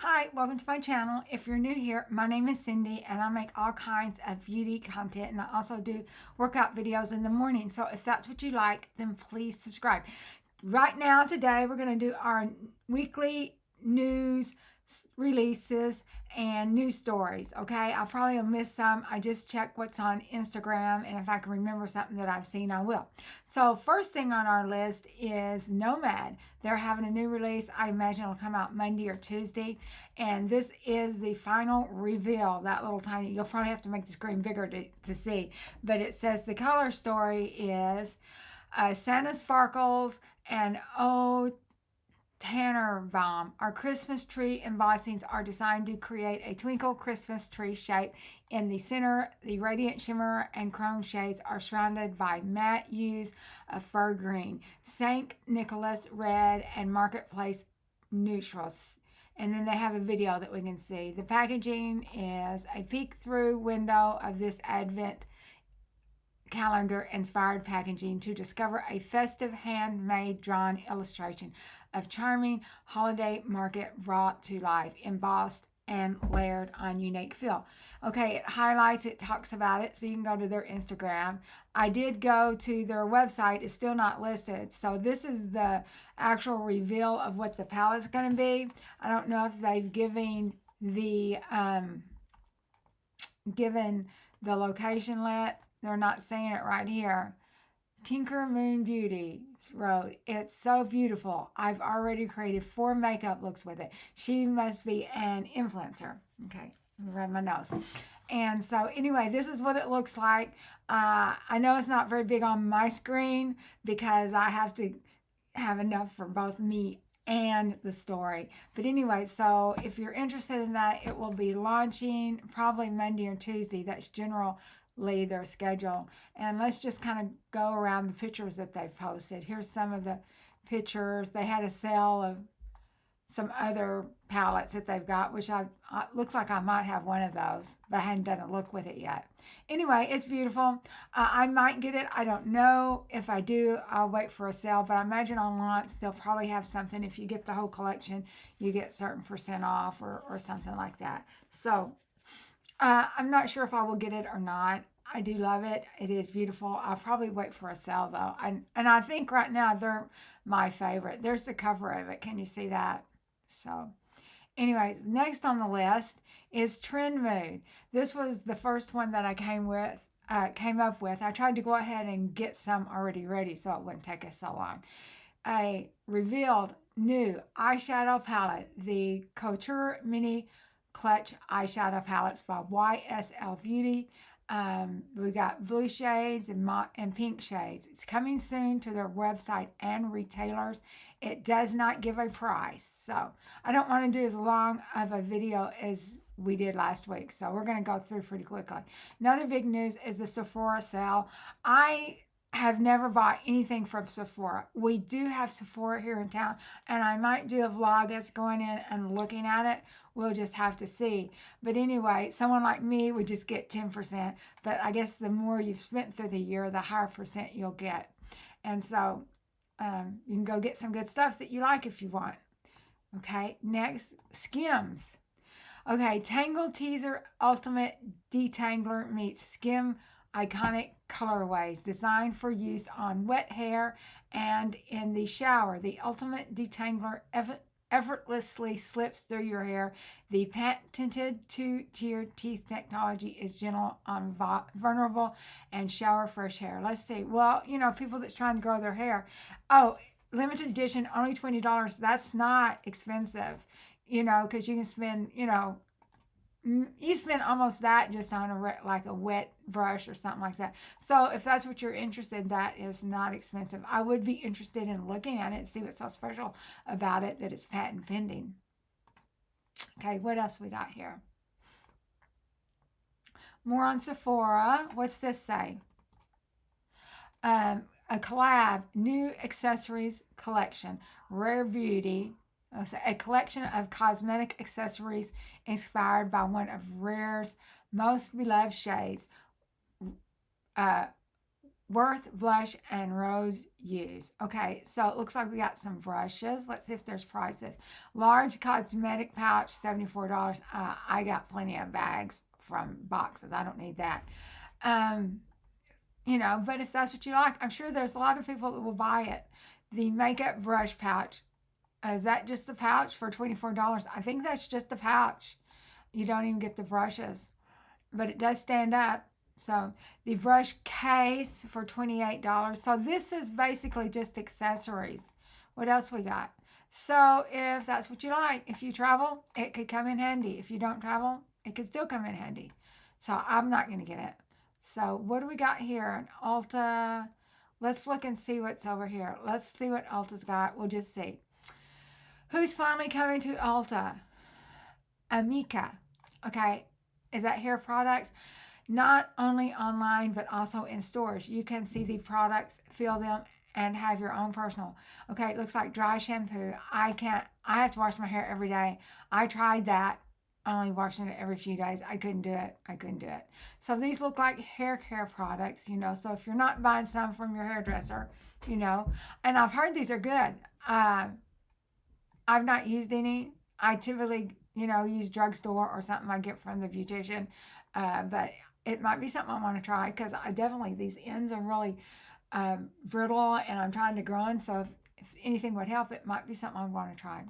Hi, welcome to my channel. If you're new here, my name is Cindy and I make all kinds of beauty content, and I also do workout videos in the morning. So if that's what you like, then please subscribe. Right now, today, we're going to do our weekly news releases and news stories. Okay, I probably will miss some. I just check what's on Instagram, and if I can remember something that I've seen, I will. So first thing on our list is Nomad. They're having a new release. I imagine it'll come out Monday or Tuesday, and this is the final reveal. That little tiny, you'll probably have to make the screen bigger to see, but it says the color story is Santa Sparkles and Oh Tannenbaum. Our Christmas tree embossings are designed to create a twinkle Christmas tree shape. In the center, the radiant shimmer and chrome shades are surrounded by matte hues of fir green, St. Nicholas red, and marketplace neutrals. And then they have a video that we can see. The packaging is a peek through window of this Advent calendar inspired packaging to discover a festive handmade drawn illustration of charming holiday market brought to life, embossed and layered on unique feel. Okay, it highlights, it talks about it, so you can go to their Instagram. I did go to their website, it's still not listed. So this is the actual reveal of what the palette's going to be. I don't know if they've given the location yet. They're not saying it right here. Tinker Moon Beauty wrote, "It's so beautiful. I've already created 4 makeup looks with it. She must be an influencer." Okay, rub my nose. And so anyway, this is what it looks like. I know it's not very big on my screen because I have to have enough for both me and the story. But anyway, so if you're interested in that, it will be launching probably Monday or Tuesday. That's generally their schedule. And let's just kind of go around the pictures that they've posted. Here's some of the pictures. They had a sale of some other palettes that they've got, which looks like I might have one of those, but I hadn't done a look with it yet. Anyway, it's beautiful. I might get it. I don't know. If I do, I'll wait for a sale, but I imagine on launch they'll probably have something. If you get the whole collection, you get certain percent off or something like that. So I'm not sure if I will get it or not. I do love it. It is beautiful. I'll probably wait for a sale though. And I think right now they're my favorite. There's the cover of it. Can you see that? So anyways, next on the list is Trend Mood. This was the first one that I came up with. I tried to go ahead and get some already ready so it wouldn't take us so long. A revealed new eyeshadow palette, the Couture Mini Clutch eyeshadow palettes by YSL Beauty. We got blue shades and pink shades. It's coming soon to their website and retailers. It does not give a price, so I don't want to do as long of a video as we did last week, so we're going to go through pretty quickly. Another big news is the Sephora sale. I have never bought anything from Sephora. We do have Sephora here in town, and I might do a vlog us going in and looking at it. We'll just have to see. But anyway, someone like me would just get 10%, but I guess the more you've spent through the year, the higher percent you'll get. And so you can go get some good stuff that you like if you want. Okay, next, Skims. Okay, Tangle Teaser Ultimate Detangler meets Skim iconic colorways designed for use on wet hair and in the shower. The Ultimate Detangler effortlessly slips through your hair. The patented 2-tier teeth technology is gentle on vulnerable and shower fresh hair. Let's see. Well, you know, people that's trying to grow their hair. Oh, limited edition, only $20. That's not expensive, you know, because you can spend, you spend almost that just on a wet brush or something like that. So if that's what you're interested in, that is not expensive. I would be interested in looking at it and see what's so special about it that it's patent pending. Okay, what else we got here? More on Sephora. What's this say? A collab, new accessories collection, Rare Beauty. A collection of cosmetic accessories inspired by one of Rare's most beloved shades, Worth Blush and Rose Use. Okay, so it looks like we got some brushes. Let's see if there's prices. Large cosmetic pouch, $74. I got plenty of bags from boxes. I don't need that. Um, but if that's what you like, I'm sure there's a lot of people that will buy it. The makeup brush pouch. Is that just the pouch for $24? I think that's just the pouch. You don't even get the brushes, but it does stand up. So the brush case for $28. So this is basically just accessories. What else we got? So if that's what you like, if you travel, it could come in handy. If you don't travel, it could still come in handy. So I'm not going to get it. So what do we got here? An Ulta. Let's look and see what's over here. Let's see what Ulta's got. We'll just see. Who's finally coming to Ulta? Amika. Okay. Is that hair products? Not only online, but also in stores. You can see the products, feel them, and have your own personal. Okay, it looks like dry shampoo. I have to wash my hair every day. I tried that, only washing it every few days. I couldn't do it. So these look like hair care products, so if you're not buying some from your hairdresser, and I've heard these are good. I've not used any. I typically, use drugstore or something I get from the beautician, but it might be something I want to try because these ends are really brittle and I'm trying to grow in. So if anything would help, it might be something I want to try.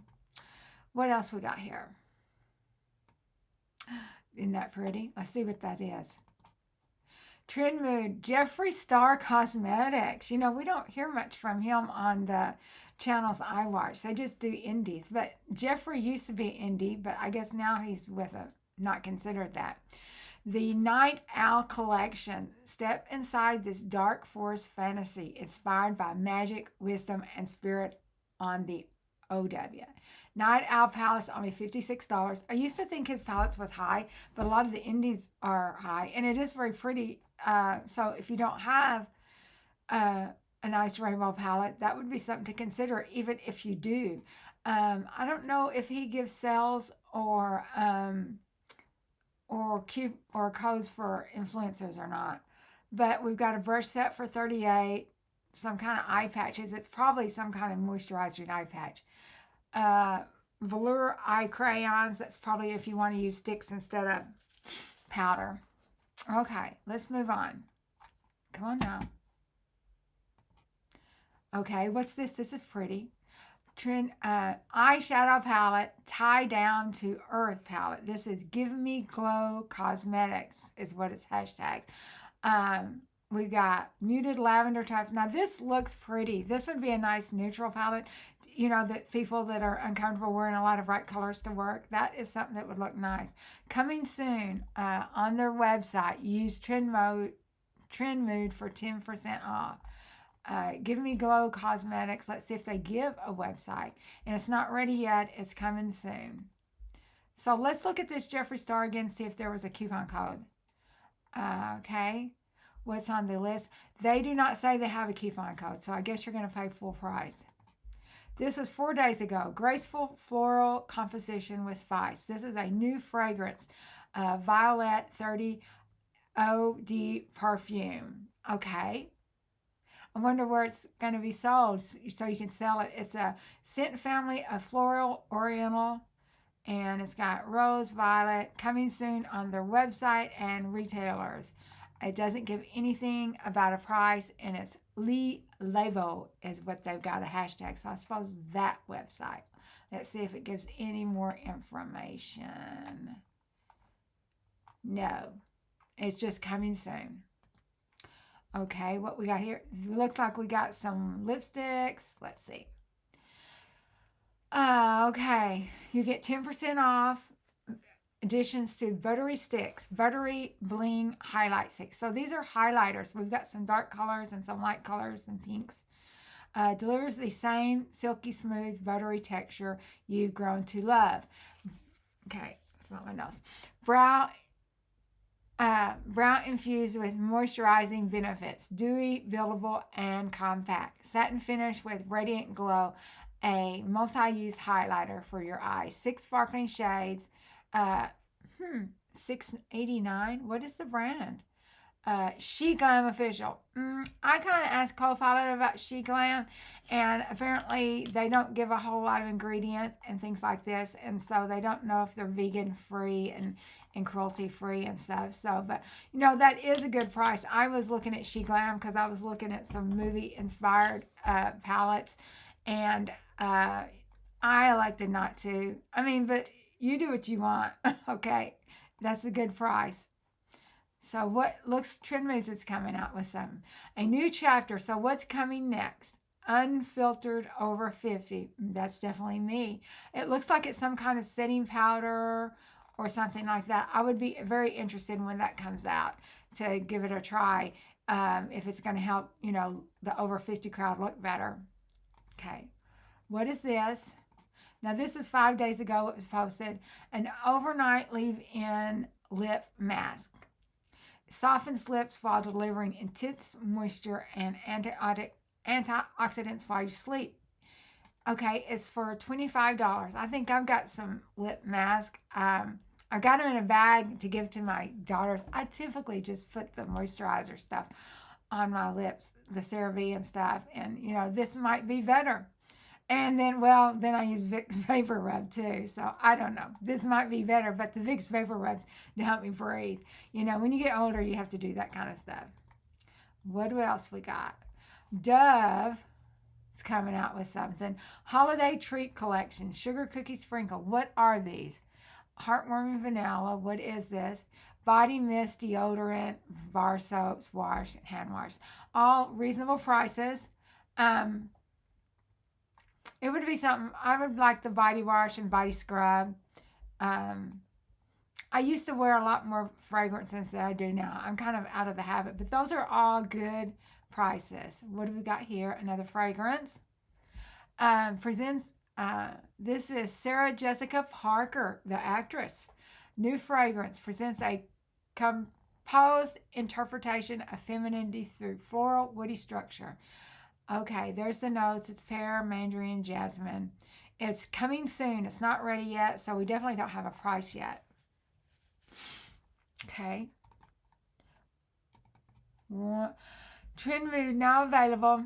What else we got here? Isn't that pretty? Let's see what that is. Trend Mood, Jeffree Star Cosmetics. We don't hear much from him on the channels I watch. They just do indies. But Jeffree used to be indie, but I guess now he's with not considered that. The Night Owl Collection. Step inside this dark forest fantasy inspired by magic, wisdom, and spirit on the OW. Night Owl palettes only $56. I used to think his palettes was high, but a lot of the indies are high, and it is very pretty. So if you don't have a nice rainbow palette, that would be something to consider, even if you do. I don't know if he gives sales or codes for influencers or not. But we've got a brush set for $38, some kind of eye patches. It's probably some kind of moisturizing eye patch. Velour eye crayons. That's probably if you want to use sticks instead of powder. Okay, let's move on. Come on now. Okay, what's this? This is pretty. Trend eyeshadow palette, tie down to earth palette. This is Give Me Glow Cosmetics is what it's hashtagged. We've got muted lavender types. Now this looks pretty. This would be a nice neutral palette. That people that are uncomfortable wearing a lot of bright colors to work, that is something that would look nice. Coming soon on their website. Use Trend Mood for 10% off. Give Me Glow Cosmetics. Let's see if they give a website. And it's not ready yet. It's coming soon. So let's look at this Jeffree Star again, see if there was a coupon code. Okay. What's on the list? They do not say they have a coupon code, so I guess you're going to pay full price. This was 4 days ago. Graceful floral composition with spice. This is a new fragrance. Violet 30 OD perfume. Okay. I wonder where it's going to be sold so you can sell it. It's a scent family of floral oriental, and it's got rose, violet, coming soon on their website and retailers. It doesn't give anything about a price, and it's Lee Levo is what they've got a hashtag. So I suppose that website. Let's see if it gives any more information. No, it's just coming soon. Okay, what we got here? Looks like we got some lipsticks. Let's see. Okay, you get 10% off additions to buttery sticks, buttery bling highlight sticks. So these are highlighters. We've got some dark colors and some light colors and pinks. Delivers the same silky smooth buttery texture you've grown to love. Okay, not my nose. Brow infused with moisturizing benefits, dewy, buildable, and compact. Satin finish with radiant glow, a multi-use highlighter for your eyes. 6 sparkling shades. $6.89. What is the brand? She Glam Official. I kind of asked Co-Pilot about She Glam, and apparently they don't give a whole lot of ingredients and things like this, and so they don't know if they're vegan free and cruelty free and stuff. So, but that is a good price. I was looking at She Glam because I was looking at some movie inspired palettes, and I elected not to. I mean, but you do what you want. Okay, that's a good price. So what looks Trend Moves is coming out with some a new chapter. So what's coming next? Unfiltered over 50. That's definitely me. It looks like it's some kind of setting powder or something like that. I would be very interested when that comes out to give it a try. If it's going to help, the over 50 crowd look better. Okay. What is this? Now this is 5 days ago. It was posted. An overnight leave-in lip mask. Softens lips while delivering intense moisture and antioxidants while you sleep. Okay, it's for $25. I think I've got some lip mask. I've got them in a bag to give to my daughters. I typically just put the moisturizer stuff on my lips, the CeraVe and stuff, and this might be better. And then I use Vicks Vapor Rub too. So I don't know. This might be better, but the Vicks Vapor Rubs to help me breathe. When you get older, you have to do that kind of stuff. What else we got? Dove is coming out with something. Holiday Treat Collection. Sugar Cookie Sprinkle. What are these? Heartwarming Vanilla. What is this? Body mist, deodorant, bar soaps, wash, and hand wash. All reasonable prices. It would be something, I would like the body wash and body scrub. I used to wear a lot more fragrances than I do now. I'm kind of out of the habit, but those are all good prices. What do we got here? Another fragrance. This is Sarah Jessica Parker, the actress. New fragrance presents a composed interpretation of femininity through floral, woody structure. Okay, there's the notes. It's pear, mandarin, jasmine. It's coming soon. It's not ready yet, so we definitely don't have a price yet. Okay. Trend Mood now available.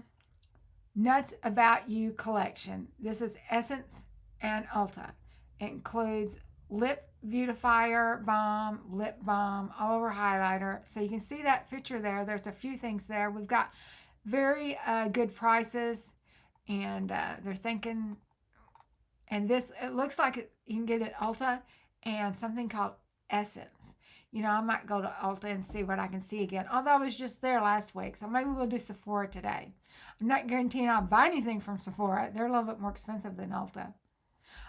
Nuts About You collection. This is Essence and Ulta. It includes lip beautifier balm, lip balm, all over highlighter. So you can see that picture there. There's a few things there. We've got very good prices, and they're thinking, and this, it looks like you can get it at Ulta and something called Essence. I might go to Ulta and see what I can see again, although I was just there last week, so maybe we'll do Sephora today. I'm not guaranteeing I'll buy anything from Sephora. They're a little bit more expensive than Ulta.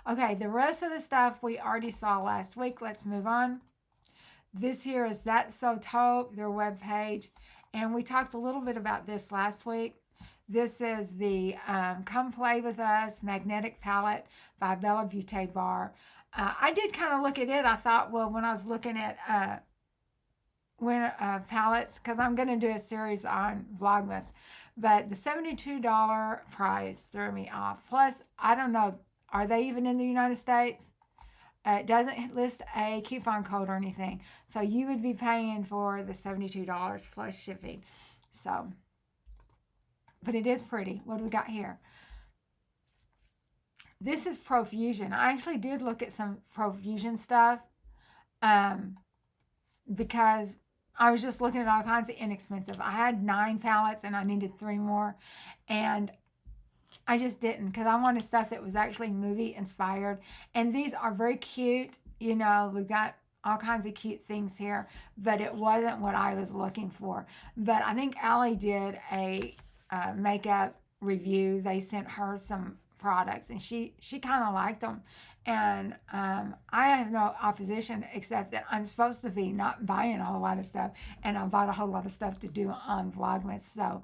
Okay, the rest of the stuff we already saw last week. Let's move on. This here is That's So Taupe, their webpage. And we talked a little bit about this last week. This is the Come Play With Us Magnetic Palette by Bella Beauté Bar. I did kind of look at it. I thought, well, when I was looking at palettes, because I'm going to do a series on Vlogmas, but the $72 price threw me off. Plus, I don't know, are they even in the United States? It doesn't list a coupon code or anything. So you would be paying for the $72 plus shipping. So, but it is pretty. What do we got here? This is Profusion. I actually did look at some Profusion stuff because I was just looking at all kinds of inexpensive. I had 9 palettes and I needed 3 more. And I just didn't, because I wanted stuff that was actually movie inspired. And these are very cute. We've got all kinds of cute things here, but it wasn't what I was looking for. But I think Allie did a makeup review. They sent her some products, and she kind of liked them. And I have no opposition, except that I'm supposed to be not buying a whole lot of stuff, and I bought a whole lot of stuff to do on Vlogmas. So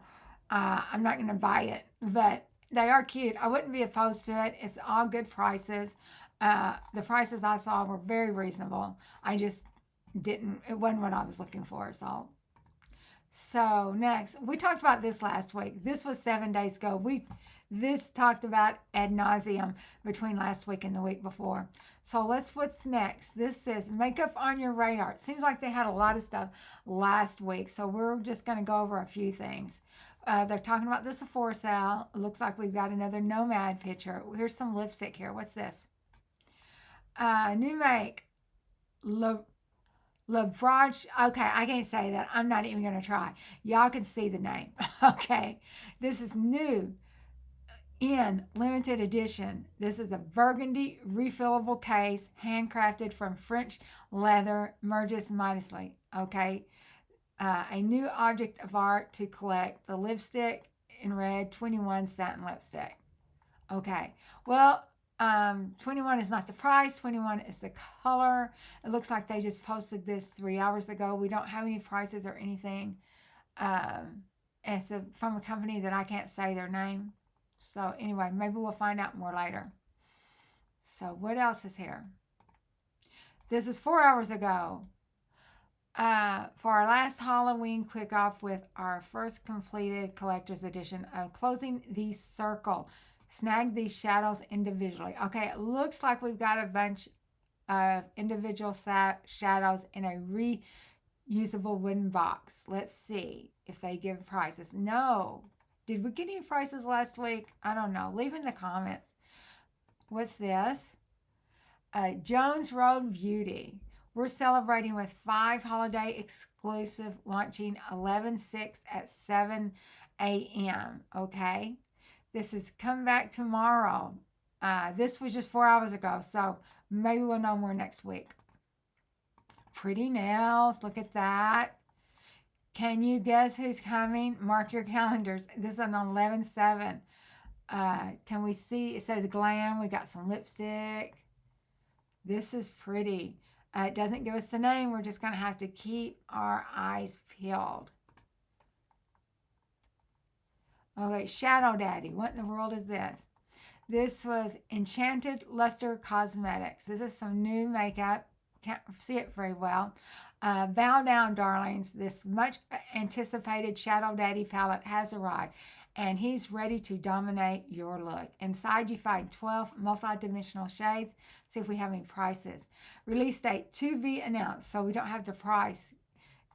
I'm not going to buy it, but they are cute. I wouldn't be opposed to it. It's all good prices. The prices I saw were very reasonable. I just didn't, it wasn't what I was looking for. So So next, we talked about this last week. This was 7 days ago. This talked about ad nauseum between last week and the week before. So what's next? This says makeup on your radar. It seems like they had a lot of stuff last week. So we're just going to go over a few things. They're talking about the Sephora sale. It looks like we've got another Nomad picture. Here's some lipstick here. What's this? New make. LaBranche, okay, I can't say that. I'm not even going to try. Y'all can see the name. Okay, this is new in limited edition. This is a burgundy refillable case, handcrafted from French leather, merges modestly. Okay, a new object of art to collect. The lipstick in red, 21 satin lipstick. Okay, well, 21 is not the price, 21 is the color. It looks like they just posted this 3 hours ago. We don't have any prices or anything. It's from a company that I can't say their name. So anyway, maybe we'll find out more later. So what else is here? This is 4 hours ago. For our last Halloween quick off with our first completed collector's edition of Closing the Circle. Snag these shadows individually. Okay, it looks like we've got a bunch of individual shadows in a reusable wooden box. Let's see if they give prices. No. Did we get any prices last week? I don't know. Leave in the comments. What's this? Jones Road Beauty. We're celebrating with 5 holiday exclusive, launching 11/6 at 7 a.m. Okay? This is come back tomorrow. This was just 4 hours ago, so maybe we'll know more next week. Pretty nails. Look at that. Can you guess who's coming? Mark your calendars. This is an 11/7. Can we see? It says glam. We got some lipstick. This is pretty. It doesn't give us the name. We're just going to have to keep our eyes peeled. Okay, Shadow Daddy. What in the world is this? This was Enchanted Luster Cosmetics. This is some new makeup. Can't see it very well. Bow down, darlings. This much anticipated Shadow Daddy palette has arrived, and he's ready to dominate your look. Inside you find 12 multi-dimensional shades. See if we have any prices. Release date to be announced. So we don't have the price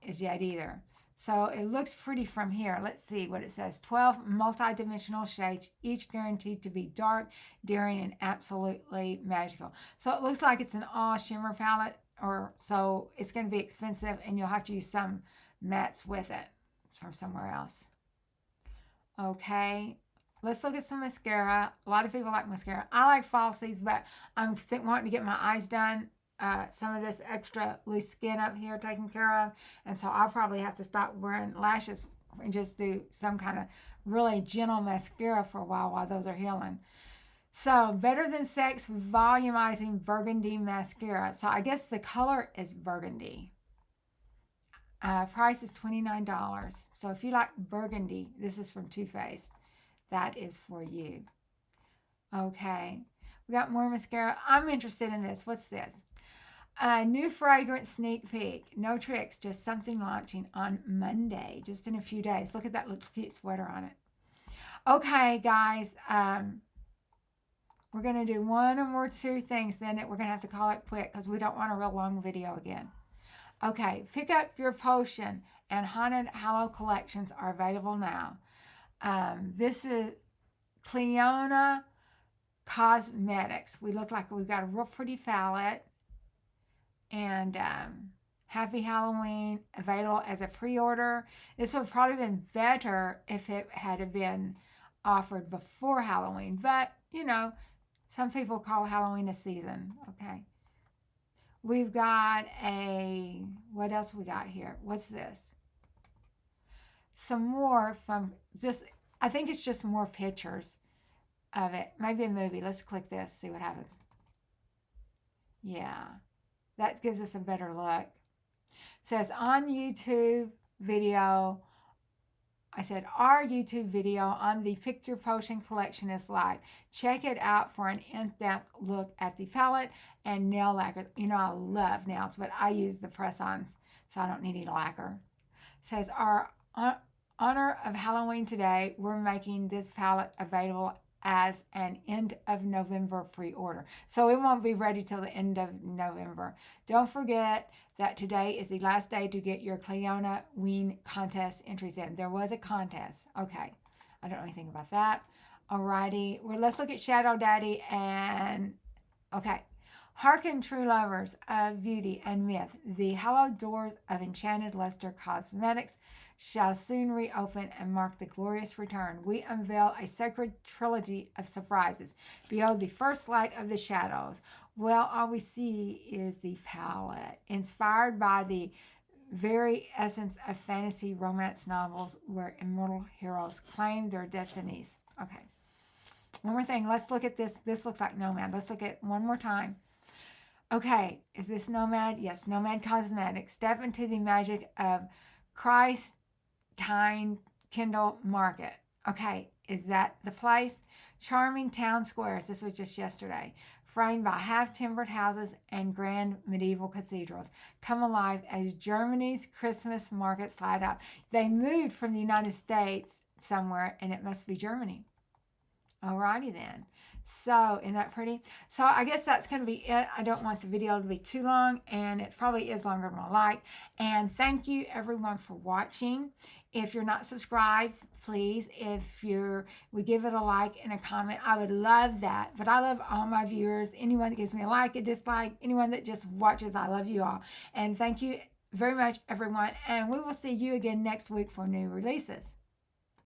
as yet either. So it looks pretty from here. Let's see what it says. 12 multi-dimensional shades, each guaranteed to be dark, daring, and absolutely magical. So it looks like it's an all shimmer palette, so it's going to be expensive, and you'll have to use some mattes with it from somewhere else. Okay, let's look at some mascara. A lot of people like mascara. I like falsies, but I'm wanting to get my eyes done. Some of this extra loose skin up here taken care of, and so I'll probably have to stop wearing lashes and just do some kind of really gentle mascara for a while those are healing. So Better Than Sex Volumizing Burgundy Mascara. So I guess the color is burgundy. Price is $29. So if you like burgundy, this is from Too Faced. That is for you. Okay, we got more mascara. I'm interested in this. What's this? New fragrance sneak peek. No tricks, just something launching on Monday, just in a few days. Look at that little cute sweater on it. Okay, guys, we're going to do one or more two things, then we're going to have to call it quick because we don't want a real long video again. Okay, pick up your potion and Haunted Hallow collections are available now. This is Nomad Cosmetics. We look like we've got a real pretty palette. And Happy Halloween, available as a pre-order. This would have probably been better if it had been offered before Halloween. But, you know, some people call Halloween a season. Okay. We've got what else we got here? What's this? Some more from I think it's just more pictures of it. Maybe a movie. Let's click this, see what happens. Yeah. That gives us a better look. It says on YouTube video. I said our YouTube video on the Pick Your Potion collection is live. Check it out for an in-depth look at the palette and nail lacquer. You know I love nails, but I use the press-ons, so I don't need any lacquer. It says our honor of Halloween today, we're making this palette available as an end of November free order. So it won't be ready till the end of November. Don't forget that today is the last day to get your Cleona Ween contest entries in. There was a contest. Okay. I don't know anything about that. Alrighty. Well, let's look at Shadow Daddy and okay. Hearken, true lovers of beauty and myth, the hallowed doors of enchanted Luster Cosmetics shall soon reopen and mark the glorious return. We unveil a sacred trilogy of surprises. Behold the first light of the shadows. Well, all we see is the palette, inspired by the very essence of fantasy romance novels where immortal heroes claim their destinies. Okay. One more thing. Let's look at this. This looks like Nomad. Let's look at one more time. Okay. Is this Nomad? Yes. Nomad Cosmetics. Step into the magic of Christ Kindle Market. Okay. Is that the place? Charming town squares. This was just yesterday. Framed by half-timbered houses and grand medieval cathedrals, come alive as Germany's Christmas markets light up. They moved from the United States somewhere, and it must be Germany. Alrighty then. So, isn't that pretty? So, I guess that's going to be it. I don't want the video to be too long, and it probably is longer than I like. And thank you, everyone, for watching. If you're not subscribed, please, if we give it a like and a comment, I would love that. But I love all my viewers. Anyone that gives me a like, a dislike, anyone that just watches, I love you all. And thank you very much, everyone. And we will see you again next week for new releases.